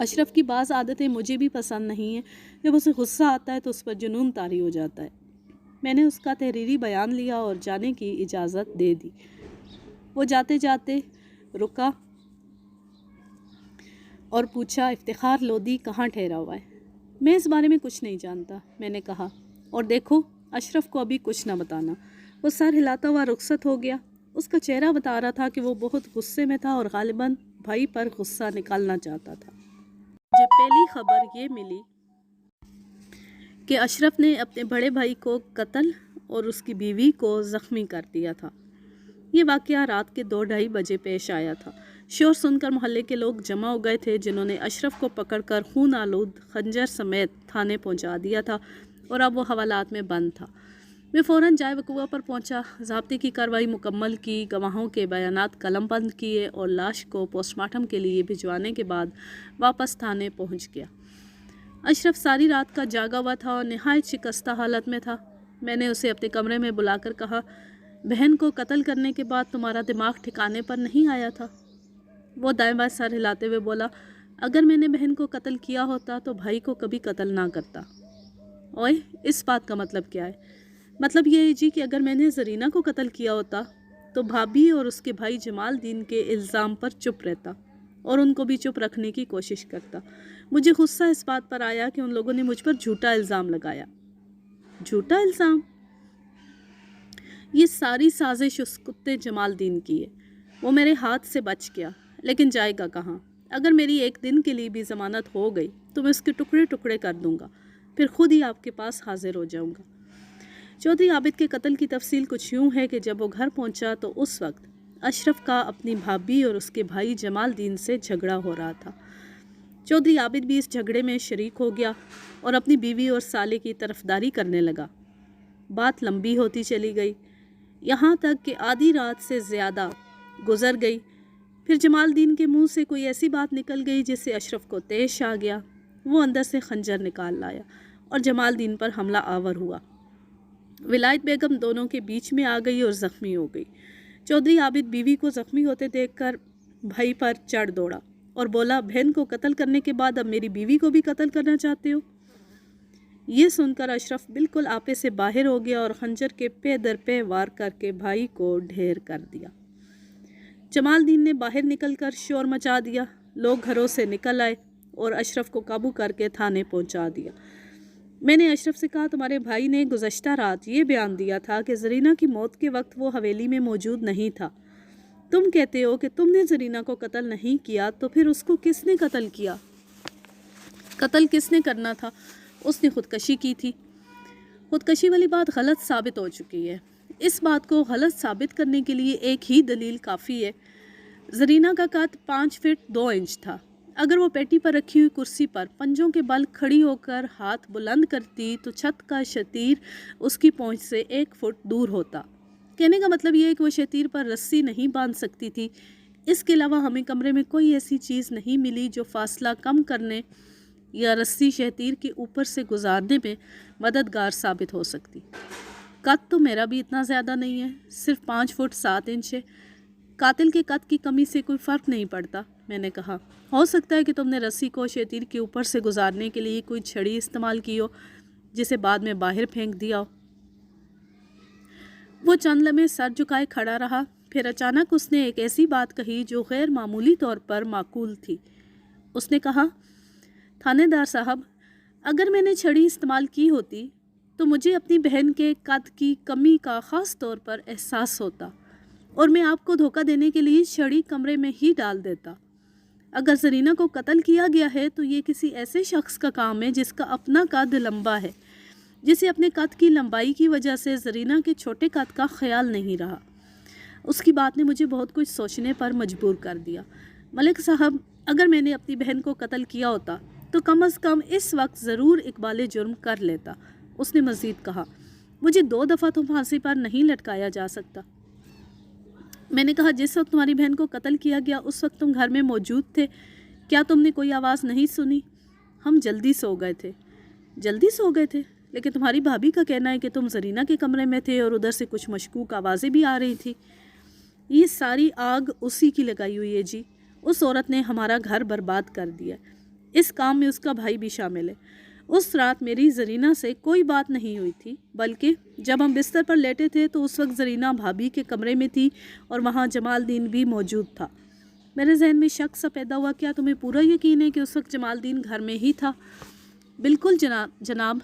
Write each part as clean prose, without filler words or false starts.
اشرف کی بعض عادتیں مجھے بھی پسند نہیں ہیں. جب اسے غصہ آتا ہے تو اس پر جنون طاری ہو جاتا ہے. میں نے اس کا تحریری بیان لیا اور جانے کی اجازت دے دی. وہ جاتے جاتے رکا اور پوچھا افتخار لودھی کہاں ٹھہرا ہوا ہے؟ میں اس بارے میں کچھ نہیں جانتا، میں نے کہا. اور دیکھو اشرف کو ابھی کچھ نہ بتانا. وہ سر ہلاتا ہوا رخصت ہو گیا. اس کا چہرہ بتا رہا تھا کہ وہ بہت غصے میں تھا اور غالباً بھائی پر غصہ نکالنا چاہتا تھا. مجھے پہلی خبر یہ ملی کہ اشرف نے اپنے بڑے بھائی کو قتل اور اس کی بیوی کو زخمی کر دیا تھا. یہ واقعہ رات کے 2-2:30 بجے پیش آیا تھا. شور سن کر محلے کے لوگ جمع ہو گئے تھے جنہوں نے اشرف کو پکڑ کر خون آلود خنجر سمیت تھانے پہنچا دیا تھا اور اب وہ حوالات میں بند تھا. میں فوراً جائے وقوع پر پہنچا، ضابطے کی کارروائی مکمل کی، گواہوں کے بیانات قلم بند کیے اور لاش کو پوسٹ مارٹم کے لیے بھجوانے کے بعد واپس تھانے پہنچ گیا. اشرف ساری رات کا جاگا ہوا تھا اور نہایت شکستہ حالت میں تھا. میں نے اسے اپنے کمرے میں بلا کر کہا، بہن کو قتل کرنے کے بعد تمہارا دماغ ٹھکانے پر نہیں آیا تھا؟ وہ دائیں بائیں سر ہلاتے ہوئے بولا، اگر میں نے بہن کو قتل کیا ہوتا تو بھائی کو کبھی قتل نہ کرتا. اوئے، اس بات کا مطلب کیا ہے؟ مطلب یہ ہے جی کہ اگر میں نے زرینہ کو قتل کیا ہوتا تو بھابھی اور اس کے بھائی جمال دین کے الزام پر چپ رہتا اور ان کو بھی چپ رکھنے کی کوشش کرتا. مجھے غصہ اس بات پر آیا کہ ان لوگوں نے مجھ پر جھوٹا الزام لگایا. جھوٹا الزام؟ یہ ساری سازش اس کتے جمال دین کی ہے. وہ میرے ہاتھ سے بچ گیا، لیکن جائے گا کہاں؟ اگر میری ایک دن کے لیے بھی ضمانت ہو گئی تو میں اس کے ٹکڑے ٹکڑے کر دوں گا، پھر خود ہی آپ کے پاس حاضر ہو جاؤں گا. چودھری عابد کے قتل کی تفصیل کچھ یوں ہے کہ جب وہ گھر پہنچا تو اس وقت اشرف کا اپنی بھابھی اور اس کے بھائی جمال دین سے جھگڑا ہو رہا تھا. چودھری عابد بھی اس جھگڑے میں شریک ہو گیا اور اپنی بیوی اور سالے کی طرفداری کرنے لگا. بات لمبی ہوتی چلی گئی، یہاں تک کہ آدھی رات سے زیادہ گزر گئی. پھر جمال دین کے منہ سے کوئی ایسی بات نکل گئی جس سے اشرف کو طیش آ گیا. وہ اندر سے خنجر نکال لایا اور جمال دین پر حملہ آور ہوا. ولایت بیگم دونوں کے بیچ میں آ گئی اور زخمی ہو گئی. چودھری عابد بیوی کو زخمی ہوتے دیکھ کر بھائی پر چڑھ دوڑا اور بولا، بہن کو قتل کرنے کے بعد اب میری بیوی کو بھی قتل کرنا چاہتے ہو؟ یہ سن کر اشرف بالکل آپے سے باہر ہو گیا اور خنجر کے پے در پے وار کر کے بھائی کو ڈھیر کر دیا. جمال دین نے باہر نکل کر شور مچا دیا. لوگ گھروں سے نکل آئے اور اشرف کو قابو کر کے تھانے پہنچا دیا. میں نے اشرف سے کہا، تمہارے بھائی نے گزشتہ رات یہ بیان دیا تھا کہ زرینہ کی موت کے وقت وہ حویلی میں موجود نہیں تھا. تم کہتے ہو کہ تم نے زرینہ کو قتل نہیں کیا، تو پھر اس کو کس نے قتل کیا؟ قتل کس نے کرنا تھا؟ اس نے خودکشی کی تھی. خودکشی والی بات غلط ثابت ہو چکی ہے. اس بات کو غلط ثابت کرنے کے لیے ایک ہی دلیل کافی ہے. زرینہ کا قد 5 فٹ 2 انچ تھا. اگر وہ پیٹی پر رکھی ہوئی کرسی پر پنجوں کے بل کھڑی ہو کر ہاتھ بلند کرتی تو چھت کا شتیر اس کی پہنچ سے 1 فٹ دور ہوتا. کہنے کا مطلب یہ ہے کہ وہ شتیر پر رسی نہیں باندھ سکتی تھی. اس کے علاوہ ہمیں کمرے میں کوئی ایسی چیز نہیں ملی جو فاصلہ کم کرنے یا رسی شتیر کے اوپر سے گزارنے میں مددگار ثابت ہو سکتی. قد تو میرا بھی اتنا زیادہ نہیں ہے، صرف 5 فٹ 7 انچ ہے. قاتل کے قد کی کمی سے کوئی فرق نہیں پڑتا. میں نے کہا، ہو سکتا ہے کہ تم نے رسی کو شتیر کے اوپر سے گزارنے کے لیے کوئی چھڑی استعمال کی ہو جسے بعد میں باہر پھینک دیا ہو. وہ چند لمحے سر جھکائے کھڑا رہا، پھر اچانک اس نے ایک ایسی بات کہی جو غیر معمولی طور پر معقول تھی. اس نے کہا، تھانے دار صاحب، اگر میں نے چھڑی استعمال کی ہوتی تو مجھے اپنی بہن کے قد کی کمی کا خاص طور پر احساس ہوتا اور میں آپ کو دھوکہ دینے کے لیے چھڑی کمرے میں ہی ڈال دیتا. اگر زرینہ کو قتل کیا گیا ہے تو یہ کسی ایسے شخص کا کام ہے جس کا اپنا قد لمبا ہے، جسے اپنے قد کی لمبائی کی وجہ سے زرینہ کے چھوٹے قد کا خیال نہیں رہا. اس کی بات نے مجھے بہت کچھ سوچنے پر مجبور کر دیا. ملک صاحب، اگر میں نے اپنی بہن کو قتل کیا ہوتا تو کم از کم اس وقت ضرور اقبال جرم کر لیتا. اس نے مزید کہا، مجھے 2 دفعہ تو پھانسی پر نہیں لٹکایا جا سکتا. میں نے کہا، جس وقت تمہاری بہن کو قتل کیا گیا اس وقت تم گھر میں موجود تھے، کیا تم نے کوئی آواز نہیں سنی؟ ہم جلدی سو گئے تھے. جلدی سو گئے تھے؟ لیکن تمہاری بھابھی کا کہنا ہے کہ تم زرینہ کے کمرے میں تھے اور ادھر سے کچھ مشکوک آوازیں بھی آ رہی تھی. یہ ساری آگ اسی کی لگائی ہوئی ہے جی. اس عورت نے ہمارا گھر برباد کر دیا. اس کام میں اس کا بھائی بھی شامل ہے۔ اس رات میری زرینہ سے کوئی بات نہیں ہوئی تھی، بلکہ جب ہم بستر پر لیٹے تھے تو اس وقت زرینہ بھابھی کے کمرے میں تھی اور وہاں جمال الدین بھی موجود تھا۔ میرے ذہن میں شک سا پیدا ہوا، کیا تمہیں پورا یقین ہے کہ اس وقت جمال الدین گھر میں ہی تھا؟ بالکل جناب،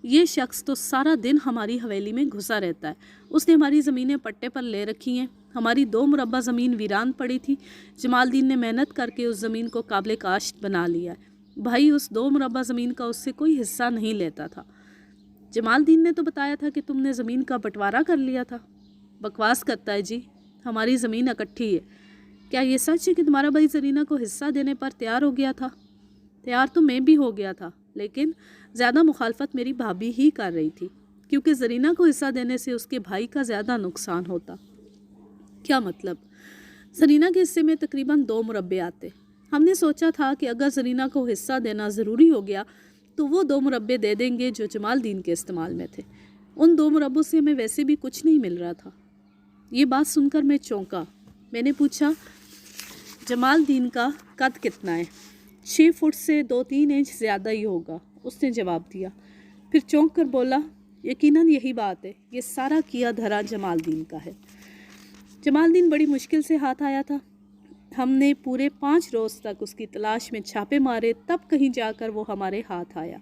یہ شخص تو سارا دن ہماری حویلی میں گھسا رہتا ہے۔ اس نے ہماری زمینیں پٹے پر لے رکھی ہیں۔ ہماری 2 مربع زمین ویران پڑی تھی، جمال الدین نے محنت کر کے اس زمین کو قابل کاشت بنا لیا ہے۔ بھائی اس 2 مربع زمین کا اس سے کوئی حصہ نہیں لیتا تھا۔ جمال الدین نے تو بتایا تھا کہ تم نے زمین کا بٹوارا کر لیا تھا۔ بکواس کرتا ہے جی، ہماری زمین اکٹھی ہے۔ کیا یہ سچ ہے کہ تمہارا بھائی زرینہ کو حصہ دینے پر تیار ہو گیا تھا؟ تیار تو میں بھی ہو گیا تھا، لیکن زیادہ مخالفت میری بھابھی ہی کر رہی تھی، کیونکہ زرینہ کو حصہ دینے سے اس کے بھائی کا زیادہ نقصان ہوتا۔ کیا مطلب؟ زرینہ کے حصے میں تقریباً 2 مربع آتے۔ ہم نے سوچا تھا کہ اگر زرینہ کو حصہ دینا ضروری ہو گیا تو وہ 2 مربع دے دیں گے جو جمال الدین کے استعمال میں تھے۔ ان 2 مربعوں سے ہمیں ویسے بھی کچھ نہیں مل رہا تھا۔ یہ بات سن کر میں چونکا۔ میں نے پوچھا، جمال الدین کا قد کتنا ہے؟ 6 فٹ سے 2-3 انچ زیادہ ہی ہوگا، اس نے جواب دیا۔ پھر چونک کر بولا، یقیناً یہی بات ہے، یہ سارا کیا دھرا جمال الدین کا ہے۔ جمال الدین بڑی مشکل سے ہاتھ آیا تھا۔ ہم نے پورے 5 روز تک اس کی تلاش میں چھاپے مارے، تب کہیں جا کر وہ ہمارے ہاتھ آیا۔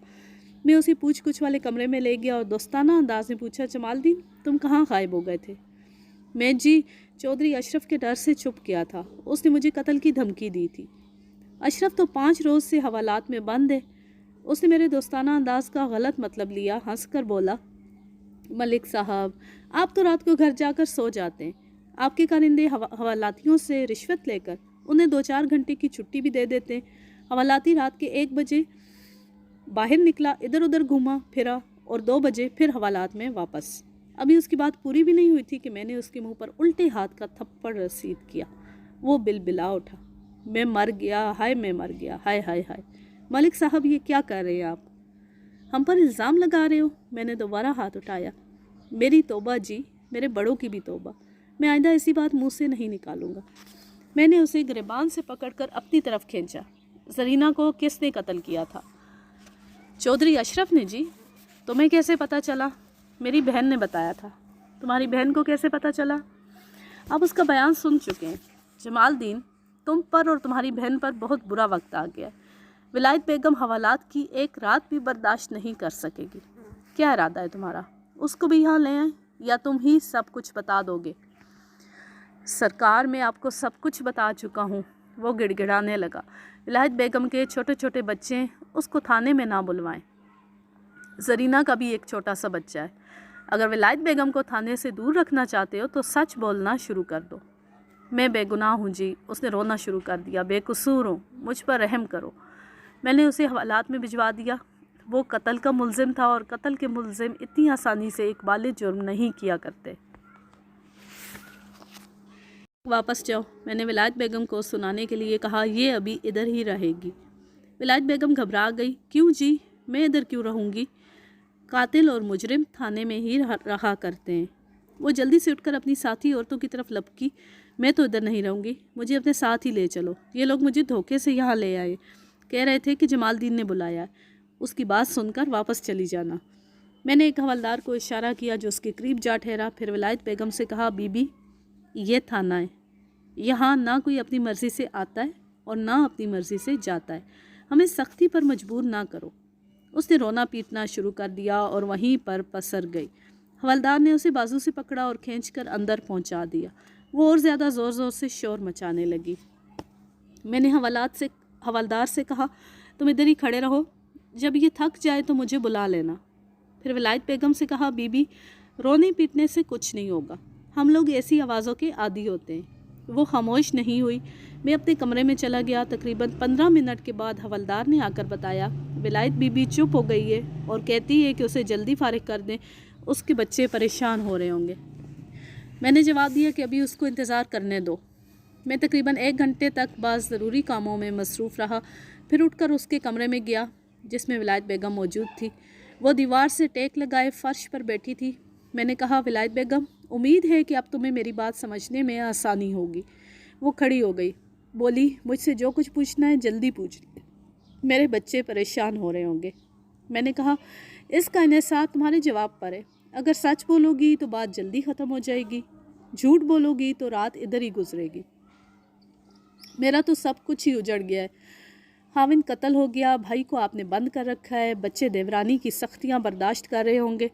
میں اسے پوچھ گچھ والے کمرے میں لے گیا اور دوستانہ انداز میں پوچھا، جمال الدین تم کہاں غائب ہو گئے تھے؟ میں جی چودھری اشرف کے ڈر سے چھپ گیا تھا، اس نے مجھے قتل کی دھمکی دی تھی۔ اشرف تو 5 روز سے حوالات میں بند ہے۔ اس نے میرے دوستانہ انداز کا غلط مطلب لیا، ہنس کر بولا، ملک صاحب آپ تو رات کو گھر جا کر سو جاتے ہیں، آپ کے کارندے حوالاتیوں سے رشوت لے کر انہیں 2-4 گھنٹے کی چھٹی بھی دے دیتے ہیں۔ حوالاتی رات کے 1 بجے باہر نکلا، ادھر ادھر گھوما پھرا اور 2 بجے پھر حوالات میں واپس۔ ابھی اس کی بات پوری بھی نہیں ہوئی تھی کہ میں نے اس کے منہ پر الٹے ہاتھ کا تھپڑ رسید کیا۔ وہ بلبلا اٹھا، میں مر گیا، ہائے میں مر گیا، ہائے ہائے ہائے۔ ملک صاحب یہ کیا کر رہے ہیں آپ؟ ہم پر الزام لگا رہے ہو؟ میں نے دوبارہ ہاتھ اٹھایا۔ میری توبہ جی، میرے بڑوں کی بھی توبہ، میں آئندہ ایسی بات منہ سے نہیں نکالوں گا۔ میں نے اسے گریبان سے پکڑ کر اپنی طرف کھینچا۔ زرینہ کو کس نے قتل کیا تھا؟ چودھری اشرف نے جی۔ تمہیں کیسے پتہ چلا؟ میری بہن نے بتایا تھا۔ تمہاری بہن کو کیسے پتہ چلا؟ آپ اس کا بیان سن چکے ہیں۔ جمال الدین، تم پر اور تمہاری بہن پر بہت برا وقت آ گیا۔ ولایت بیگم حوالات کی 1 رات بھی برداشت نہیں کر سکے گی۔ کیا ارادہ ہے تمہارا؟ اس کو بھی یہاں لے آئیں یا تم ہی سب کچھ بتا دو گے؟ سرکار میں آپ کو سب کچھ بتا چکا ہوں، وہ گڑ گڑانے لگا۔ ولایت بیگم کے چھوٹے چھوٹے بچے، اس کو تھانے میں نہ بلوائیں۔ زرینہ کا بھی ایک چھوٹا سا بچہ ہے۔ اگر ولایت بیگم کو تھانے سے دور رکھنا چاہتے ہو تو سچ بولنا شروع کر دو۔ میں بے گناہ ہوں جی، اس نے رونا شروع کر دیا، بے قصور ہوں، مجھ پر رحم کرو۔ میں نے اسے حوالات میں بھجوا دیا۔ وہ قتل کا ملزم تھا اور قتل کے ملزم اتنی آسانی سے ایک بالغ جرم نہیں کیا کرتے۔ واپس جاؤ، میں نے ولایت بیگم کو سنانے کے لیے کہا، یہ ابھی ادھر ہی رہے گی۔ ولایت بیگم گھبرا گئی، کیوں جی، میں ادھر کیوں رہوں گی؟ قاتل اور مجرم تھانے میں ہی رہا کرتے ہیں۔ وہ جلدی سے اٹھ کر اپنی ساتھی عورتوں کی طرف لپکی، میں تو ادھر نہیں رہوں گی، مجھے اپنے ساتھ ہی لے چلو۔ یہ لوگ مجھے دھوکے سے یہاں لے آئے، کہہ رہے تھے کہ جمال الدین نے بلایا ہے، اس کی بات سن کر واپس چلی جانا۔ میں نے ایک حوالدار کو اشارہ کیا جو اس کے قریب جا ٹھہرا، پھر ولایت بیگم سے کہا، بی بی یہ تھانہ ہے، یہاں نہ کوئی اپنی مرضی سے آتا ہے اور نہ اپنی مرضی سے جاتا ہے، ہمیں سختی پر مجبور نہ کرو۔ اس نے رونا پیٹنا شروع کر دیا اور وہیں پر پسر گئی۔ حوالدار نے اسے بازو سے پکڑا اور کھینچ کر اندر پہنچا دیا۔ وہ اور زیادہ زور زور سے شور مچانے لگی۔ میں نے حوالدار سے کہا، تم ادھر ہی کھڑے رہو، جب یہ تھک جائے تو مجھے بلا لینا۔ پھر ولایت بیگم سے کہا، بی بی رونے پیٹنے سے کچھ نہیں ہوگا، ہم لوگ ایسی آوازوں کے عادی ہوتے ہیں۔ وہ خاموش نہیں ہوئی۔ میں اپنے کمرے میں چلا گیا۔ تقریباً 15 منٹ کے بعد حوالدار نے آ کر بتایا، ولایت بی بی چپ ہو گئی ہے اور کہتی ہے کہ اسے جلدی فارغ کر دیں، اس کے بچے پریشان ہو رہے ہوں گے۔ میں نے جواب دیا کہ ابھی اس کو انتظار کرنے دو۔ میں تقریباً 1 گھنٹے تک بعض ضروری کاموں میں مصروف رہا، پھر اٹھ کر اس کے کمرے میں گیا جس میں ولایت بیگم موجود تھی۔ وہ دیوار سے ٹیک لگائے فرش پر بیٹھی تھی۔ میں نے کہا، ولایت بیگم امید ہے کہ اب تمہیں میری بات سمجھنے میں آسانی ہوگی۔ وہ کھڑی ہو گئی، بولی، مجھ سے جو کچھ پوچھنا ہے جلدی پوچھ لیں۔ میرے بچے پریشان ہو رہے ہوں گے۔ میں نے کہا اس کا انحصار تمہارے جواب پر ہے۔ اگر سچ بولو گی تو بات جلدی ختم ہو جائے گی، جھوٹ بولو گی تو رات ادھر ہی گزرے گی۔ میرا تو سب کچھ ہی اجڑ گیا ہے۔ خاوند قتل ہو گیا، بھائی کو آپ نے بند کر رکھا ہے، بچے دیورانی کی سختیاں برداشت کر رہے ہوں گے۔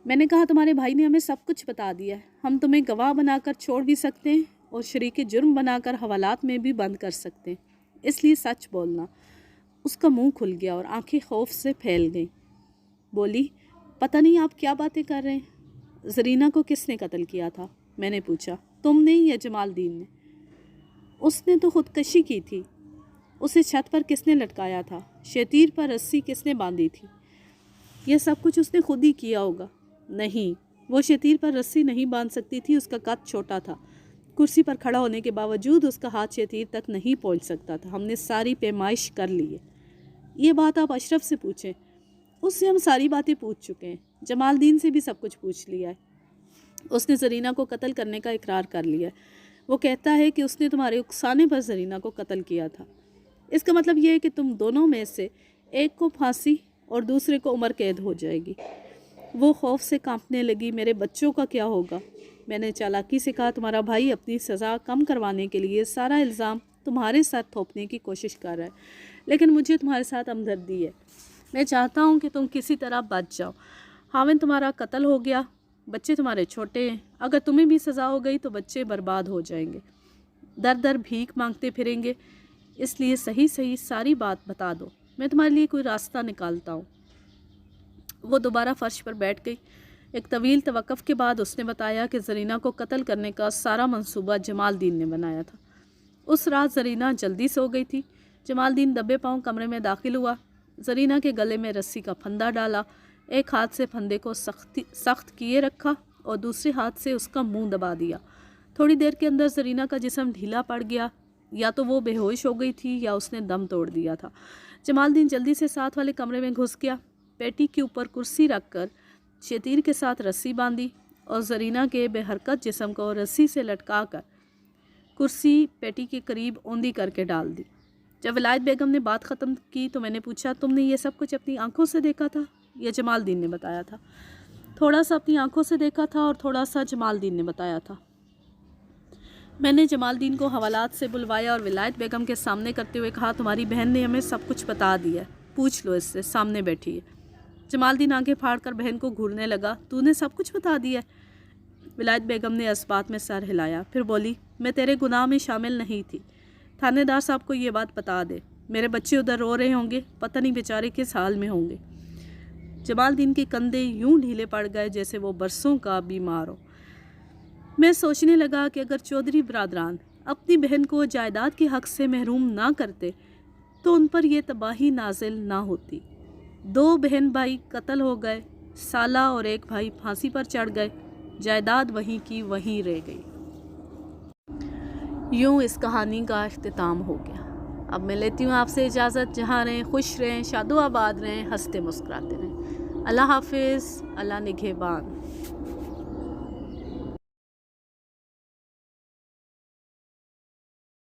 میں نے کہا تمہارے بھائی نے ہمیں سب کچھ بتا دیا ہے، ہم تمہیں گواہ بنا کر چھوڑ بھی سکتے ہیں اور شریک جرم بنا کر حوالات میں بھی بند کر سکتے ہیں، اس لیے سچ بولنا۔ اس کا منہ کھل گیا اور آنکھیں خوف سے پھیل گئیں۔ بولی پتہ نہیں آپ کیا باتیں کر رہے ہیں؟ زرینہ کو کس نے قتل کیا تھا؟ میں نے پوچھا۔ تم نے یا جمال الدین نے؟ اس نے تو خودکشی کی تھی۔ اسے چھت پر کس نے لٹکایا تھا؟ شتیر پر رسی کس نے باندھی تھی؟ یہ سب کچھ اس نے خود ہی کیا ہوگا۔ نہیں، وہ شتیر پر رسی نہیں باندھ سکتی تھی، اس کا قد چھوٹا تھا۔ کرسی پر کھڑا ہونے کے باوجود اس کا ہاتھ شتیر تک نہیں پہنچ سکتا تھا۔ ہم نے ساری پیمائش کر لی ہے۔ یہ بات آپ اشرف سے پوچھیں، اس سے ہم ساری باتیں پوچھ چکے ہیں۔ جمال الدین سے بھی سب کچھ پوچھ لیا ہے، اس نے زرینہ کو قتل کرنے کا اقرار کر لیا ہے۔ وہ کہتا ہے کہ اس نے تمہارے اکسانے پر زرینہ کو قتل کیا تھا۔ اس کا مطلب یہ ہے کہ تم دونوں میں سے ایک کو پھانسی اور دوسرے کو عمر قید ہو جائے گی۔ وہ خوف سے کانپنے لگی۔ میرے بچوں کا کیا ہوگا؟ میں نے چالاکی سے کہا تمہارا بھائی اپنی سزا کم کروانے کے لیے سارا الزام تمہارے ساتھ تھوپنے کی کوشش کر رہا ہے، لیکن مجھے تمہارے ساتھ ہمدردی ہے۔ میں چاہتا ہوں کہ تم کسی طرح بچ جاؤ۔ خاوند تمہارا قتل ہو گیا، بچے تمہارے چھوٹے ہیں، اگر تمہیں بھی سزا ہو گئی تو بچے برباد ہو جائیں گے، در در بھیک مانگتے پھریں گے۔ اس لیے صحیح ساری بات بتا دو، میں تمہارے لیے کوئی راستہ نکالتا ہوں۔ وہ دوبارہ فرش پر بیٹھ گئی۔ ایک طویل توقف کے بعد اس نے بتایا کہ زرینہ کو قتل کرنے کا سارا منصوبہ جمال الدین نے بنایا تھا۔ اس رات زرینہ جلدی سو گئی تھی۔ جمال الدین دبے پاؤں کمرے میں داخل ہوا، زرینہ کے گلے میں رسی کا پھندا ڈالا، ایک ہاتھ سے پھندے کو سخت کیے رکھا اور دوسرے ہاتھ سے اس کا منہ دبا دیا۔ تھوڑی دیر کے اندر زرینہ کا جسم ڈھیلا پڑ گیا، یا تو وہ بے ہوش ہو گئی تھی یا اس نے دم توڑ دیا تھا۔ جمال الدین جلدی سے ساتھ والے کمرے میں گھس گیا، پیٹی کے اوپر کرسی رکھ کر شتیر کے ساتھ رسی باندھی اور زرینہ کے بے حرکت جسم کو رسی سے لٹکا کر کرسی پیٹی کے قریب اوندھی کر کے ڈال دی۔ جب ولایت بیگم نے بات ختم کی تو میں نے پوچھا تم نے یہ سب کچھ اپنی آنکھوں سے دیکھا تھا یا جمال الدین نے بتایا تھا؟ تھوڑا سا اپنی آنکھوں سے دیکھا تھا اور تھوڑا سا جمال الدین نے بتایا تھا۔ میں نے جمال الدین کو حوالات سے بلوایا اور ولایت بیگم کے سامنے کرتے ہوئے کہا تمہاری بہن نے ہمیں سب کچھ بتا دیا ہے، پوچھ لو اس سے، سامنے بیٹھی ہے۔ جمال الدین آنکھیں پھاڑ کر بہن کو گھورنے لگا، تو نے سب کچھ بتا دیا ہے؟ ولایت بیگم نے اس بات میں سر ہلایا، پھر بولی میں تیرے گناہ میں شامل نہیں تھی۔ تھانے دار صاحب کو یہ بات بتا دے، میرے بچے ادھر رو رہے ہوں گے، پتہ نہیں بیچارے کس حال میں ہوں گے۔ جمال الدین کے کندھے یوں ڈھیلے پڑ گئے جیسے وہ برسوں کا بیمار ہو۔ میں سوچنے لگا کہ اگر چودھری برادران اپنی بہن کو جائیداد کے حق سے محروم نہ کرتے تو ان پر یہ تباہی نازل نہ ہوتی۔ 2 بہن بھائی قتل ہو گئے، سالہ اور ایک بھائی پھانسی پر چڑھ گئے، جائیداد وہیں کی وہیں رہ گئی۔ یوں اس کہانی کا اختتام ہو گیا۔ اب میں لیتی ہوں آپ سے اجازت، جہاں رہیں خوش رہیں، شاد و آباد رہیں، ہنستے مسکراتے رہیں۔ اللہ حافظ، اللہ نگہبان۔